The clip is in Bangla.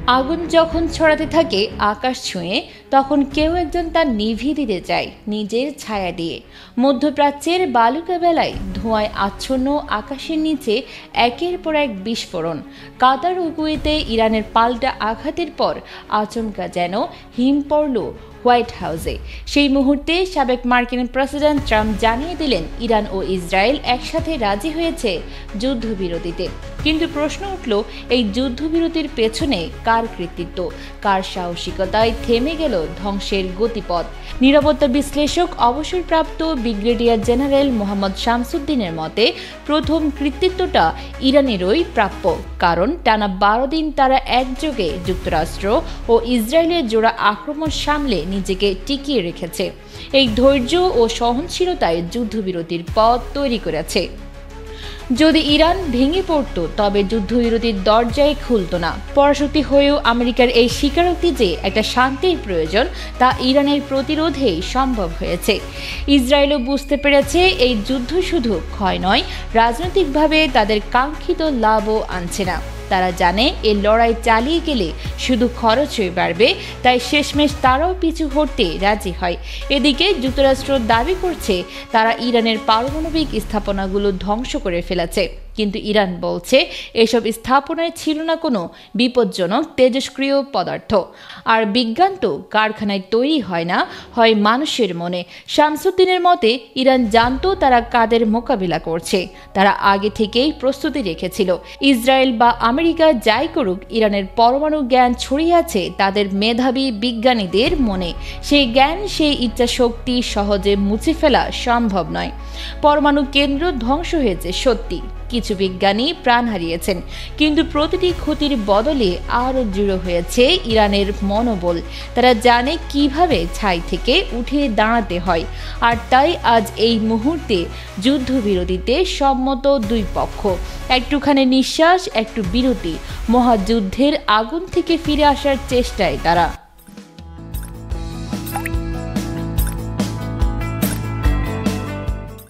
আগুন যখন ছড়াতে থাকে আকাশ ছুঁয়ে, তখন কেউ একজন তা নিভিয়ে দিতে চায় নিজের ছায়া দিয়ে। মধ্যপ্রাচ্যের বালুকা বেলায় ধোঁয়ায় আচ্ছন্ন আকাশের নিচে একের পর এক বিস্ফোরণ। কাতার ও কুয়েতে ইরানের পাল্টা আঘাতের পর আচমকা যেন হিম পড়ল হোয়াইট হাউসে। সেই মুহূর্তে সাবেক মার্কিন প্রেসিডেন্ট ট্রাম্প জানিয়ে দিলেন ইরান ও ইসরায়েল একসাথে রাজি হয়েছে যুদ্ধবিরতিতে। কিন্তু প্রশ্ন উঠল, এই যুদ্ধবিরতির পেছনে কার কৃতিত্ব, কার সাহসিকতায় থেমে গেল ধ্বংসের গতিপথ? নিরাপত্তা বিশ্লেষক অবসরপ্রাপ্ত ব্রিগেডিয়ার জেনারেল মোহাম্মদ শামসুদ্দিনের মতে প্রথম কৃতিত্বটা ইরানেরই প্রাপ্য। কারণ টানা 12 দিন তারা একযোগে যুক্তরাষ্ট্র ও ইসরায়েলের জোড়া আক্রমণ সামলে নিজেকে টিকিয়ে রেখেছে। এই ধৈর্য ও সহনশীলতায় যুদ্ধবিরতির পথ তৈরি করেছে। যদি ইরান ভেঙে পড়ত তবে যুদ্ধবিরতির দরজায় খুলত না। পরাশক্তি হয়েও আমেরিকার এই স্বীকারোক্তি যে একটা শান্তির প্রয়োজন তা ইরানের প্রতিরোধেই সম্ভব হয়েছে। ইসরায়েলও বুঝতে পেরেছে এই যুদ্ধ শুধু ক্ষয় নয়, রাজনৈতিকভাবে তাদের কাঙ্ক্ষিত লাভও আনছে না। তারা জানে এই লড়াই চালিয়ে গেলে শুধু খরচই বাড়বে, তাই শেষমেশ তারাও পিছু হটতে রাজি হয়। এদিকে যুক্তরাষ্ট্র দাবি করছে তারা ইরানের পারমাণবিক স্থাপনাগুলো ধ্বংস করে ফেলেছে, কিন্তু ইরান বলছে এসব স্থাপনায় ছিল না কোনো বিপজ্জনক তেজস্ক্রিয় পদার্থ। আর বিজ্ঞান তো কারখানায় তৈরি হয় না, হয় মানুষের মনে। শামসুদ্দিনের মতে ইরান জানতো তারা কাদের মোকাবিলা করছে, তারা আগে থেকেই প্রস্তুতি রেখেছিল। ইসরায়েল বা আমেরিকা যাই করুক, ইরানের পরমাণু জ্ঞান ছড়িয়ে আছে তাদের মেধাবী বিজ্ঞানীদের মনে। সেই জ্ঞান, সেই ইচ্ছা শক্তি সহজে মুছে ফেলা সম্ভব নয়। পরমাণু কেন্দ্র ধ্বংস হয়েছে সত্যি, কিছু বিজ্ঞানী প্রাণ হারিয়েছেন, কিন্তু প্রতিটি ক্ষতির বদলে আরও দৃঢ় হয়েছে ইরানের মনোবল। তারা জানে কিভাবে ছাই থেকে উঠে দাঁড়াতে হয়। আর তাই আজ এই মুহূর্তে যুদ্ধবিরতিতে সম্মত দুই পক্ষ। একটুখানি নিঃশ্বাস, একটু বিরতি, মহাযুদ্ধের আগুন থেকে ফিরে আসার চেষ্টায় তারা।